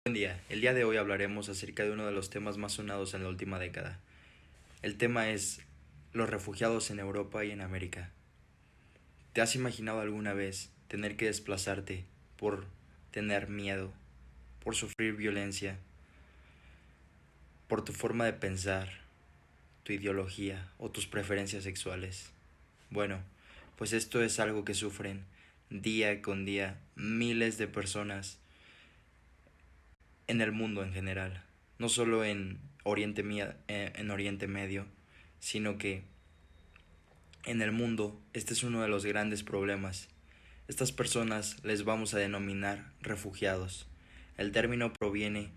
Buen día, el día de hoy hablaremos acerca de uno de los temas más sonados en la última década. El tema es los refugiados en Europa y en América. ¿Te has imaginado alguna vez tener que desplazarte por tener miedo, por sufrir violencia, por tu forma de pensar, tu ideología o tus preferencias sexuales? Bueno, pues esto es algo que sufren día con día miles de personas en el mundo en general, no solo en Oriente Medio, sino que en el mundo este es uno de los grandes problemas. Estas personas les vamos a denominar refugiados. El término proviene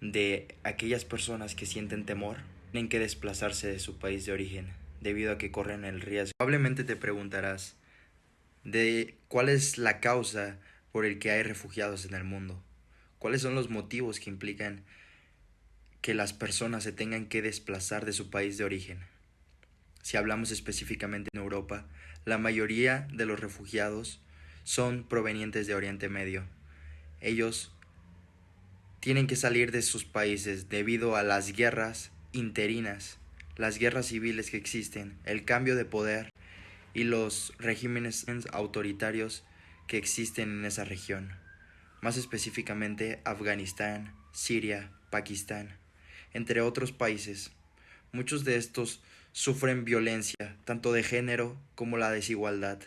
de aquellas personas que sienten temor, tienen que desplazarse de su país de origen, debido a que corren el riesgo. Probablemente te preguntarás de cuál es la causa por el que hay refugiados en el mundo. ¿Cuáles son los motivos que implican que las personas se tengan que desplazar de su país de origen? Si hablamos específicamente en Europa, la mayoría de los refugiados son provenientes de Oriente Medio. Ellos tienen que salir de sus países debido a las guerras interinas, las guerras civiles que existen, el cambio de poder y los regímenes autoritarios que existen en esa región. Más específicamente Afganistán, Siria, Pakistán, entre otros países. Muchos de estos sufren violencia, tanto de género como la desigualdad.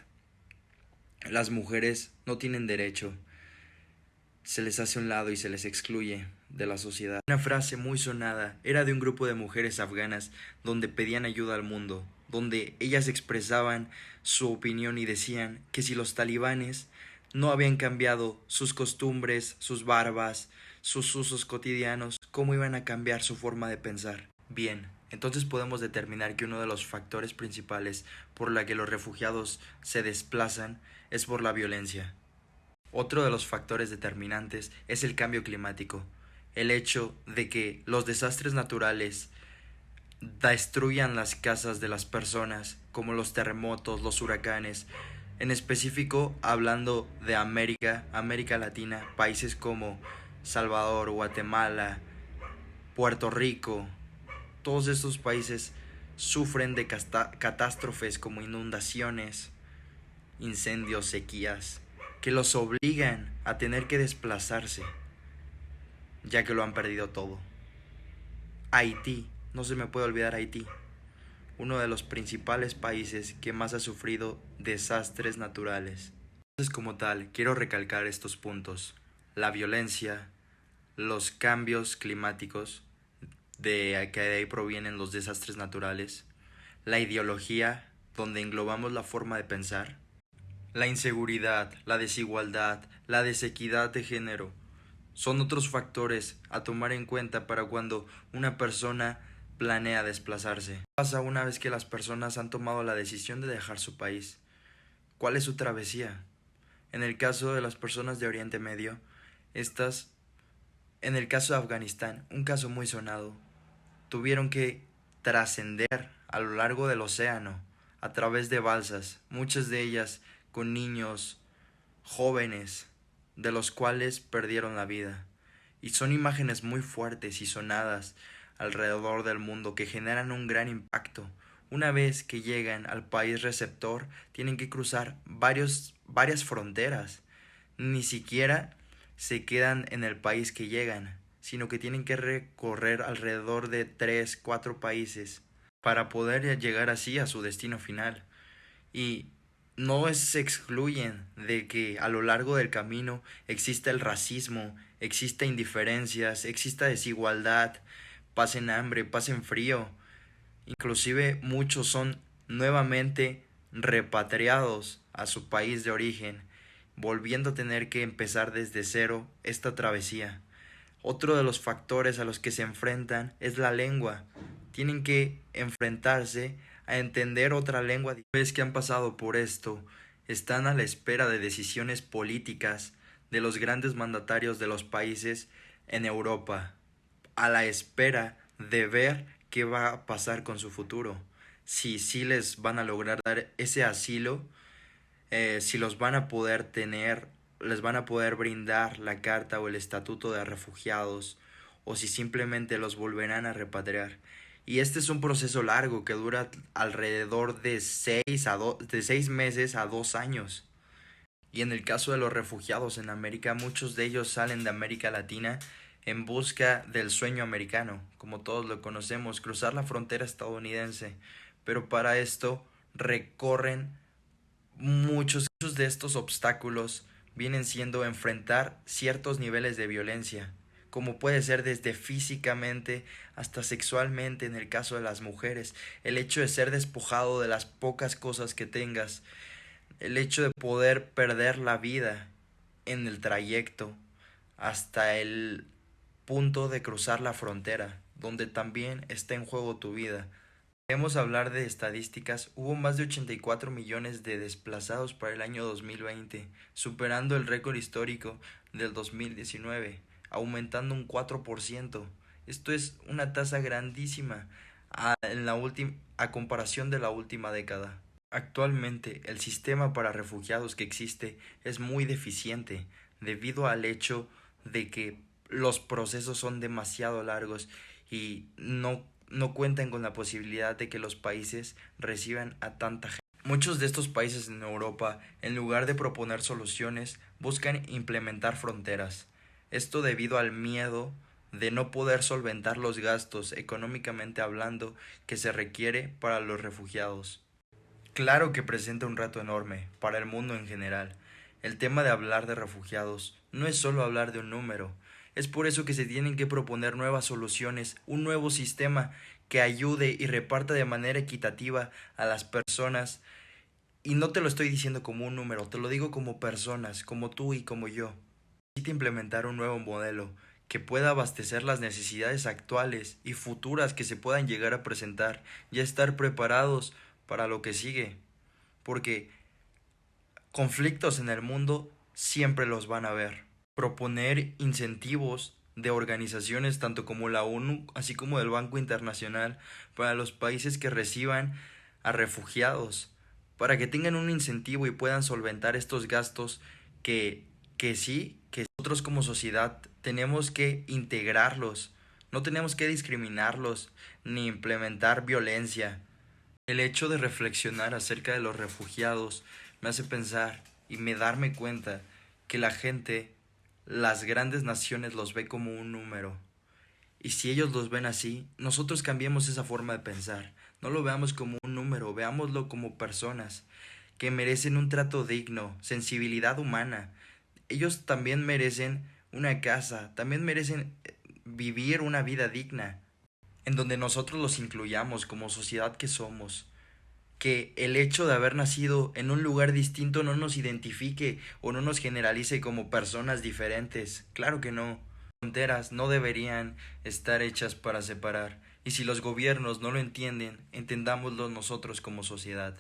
Las mujeres no tienen derecho, se les hace a un lado y se les excluye de la sociedad. Una frase muy sonada era de un grupo de mujeres afganas donde pedían ayuda al mundo, donde ellas expresaban su opinión y decían que si los talibanes no habían cambiado sus costumbres, sus barbas, sus usos cotidianos, ¿cómo iban a cambiar su forma de pensar? Bien, entonces podemos determinar que uno de los factores principales por la que los refugiados se desplazan es por la violencia. Otro de los factores determinantes es el cambio climático, el hecho de que los desastres naturales destruyan las casas de las personas, como los terremotos, los huracanes, en específico hablando de América Latina, países como Salvador, Guatemala, Puerto Rico. Todos estos países sufren de catástrofes como inundaciones, incendios, sequías, que los obligan a tener que desplazarse, ya que lo han perdido todo. Haití, no se me puede olvidar Haití, uno de los principales países que más ha sufrido desastres naturales. Entonces, como tal, quiero recalcar estos puntos: la violencia, los cambios climáticos, que de ahí provienen los desastres naturales, la ideología, donde englobamos la forma de pensar, la inseguridad, la desigualdad, la desequidad de género, son otros factores a tomar en cuenta para cuando una persona planea desplazarse. ¿Qué pasa una vez que las personas han tomado la decisión de dejar su país? ¿Cuál es su travesía? En el caso de las personas de Oriente Medio, estas, en el caso de Afganistán, un caso muy sonado, tuvieron que trascender a lo largo del océano a través de balsas, muchas de ellas con niños, jóvenes, de los cuales perdieron la vida. Y son imágenes muy fuertes y sonadas alrededor del mundo que generan un gran impacto. Una vez que llegan al país receptor, tienen que cruzar varias fronteras. Ni siquiera se quedan en el país que llegan, sino que tienen que recorrer alrededor de 3, 4 países para poder llegar así a su destino final. Y no se excluyen de que a lo largo del camino exista el racismo, exista indiferencias, exista desigualdad, pasen hambre, pasen frío. Inclusive muchos son nuevamente repatriados a su país de origen, volviendo a tener que empezar desde cero esta travesía. Otro de los factores a los que se enfrentan es la lengua. Tienen que enfrentarse a entender otra lengua. Una vez que han pasado por esto, están a la espera de decisiones políticas de los grandes mandatarios de los países en Europa, a la espera de ver qué va a pasar con su futuro. Si sí les van a lograr dar ese asilo, si los van a poder tener les van a poder brindar la carta o el estatuto de refugiados, o si simplemente los volverán a repatriar. Y este es un proceso largo que dura alrededor de 6 meses a 2 años. Y en el caso de los refugiados en América, muchos de ellos salen de América Latina en busca del sueño americano, como todos lo conocemos, cruzar la frontera estadounidense. Pero para esto recorren muchos de estos obstáculos, vienen siendo enfrentar ciertos niveles de violencia, como puede ser desde físicamente hasta sexualmente en el caso de las mujeres, el hecho de ser despojado de las pocas cosas que tengas, el hecho de poder perder la vida en el trayecto hasta el punto de cruzar la frontera, donde también está en juego tu vida. Queremos hablar de estadísticas. Hubo más de 84 millones de desplazados para el año 2020, superando el récord histórico del 2019, aumentando un 4%. Esto es una tasa grandísima a comparación de la última década. Actualmente, el sistema para refugiados que existe es muy deficiente debido al hecho de que los procesos son demasiado largos y no cuentan con la posibilidad de que los países reciban a tanta gente. Muchos de estos países en Europa, en lugar de proponer soluciones, buscan implementar fronteras. Esto debido al miedo de no poder solventar los gastos, económicamente hablando, que se requiere para los refugiados. Claro que presenta un reto enorme para el mundo en general. El tema de hablar de refugiados no es solo hablar de un número. Es por eso que se tienen que proponer nuevas soluciones, un nuevo sistema que ayude y reparta de manera equitativa a las personas. Y no te lo estoy diciendo como un número, te lo digo como personas, como tú y como yo. Necesita implementar un nuevo modelo que pueda abastecer las necesidades actuales y futuras que se puedan llegar a presentar, ya estar preparados para lo que sigue, porque conflictos en el mundo siempre los van a haber. Proponer incentivos de organizaciones tanto como la ONU, así como del Banco Internacional, para los países que reciban a refugiados, para que tengan un incentivo y puedan solventar estos gastos que nosotros como sociedad tenemos que integrarlos, no tenemos que discriminarlos ni implementar violencia. El hecho de reflexionar acerca de los refugiados me hace pensar y me darme cuenta que la gente, las grandes naciones los ve como un número. Y si ellos los ven así, nosotros cambiemos esa forma de pensar. No lo veamos como un número, veámoslo como personas que merecen un trato digno, sensibilidad humana. Ellos también merecen una casa, también merecen vivir una vida digna, en donde nosotros los incluyamos como sociedad que somos. Que el hecho de haber nacido en un lugar distinto no nos identifique o no nos generalice como personas diferentes. Claro que no. Fronteras no deberían estar hechas para separar. Y si los gobiernos no lo entienden, entendámoslo nosotros como sociedad.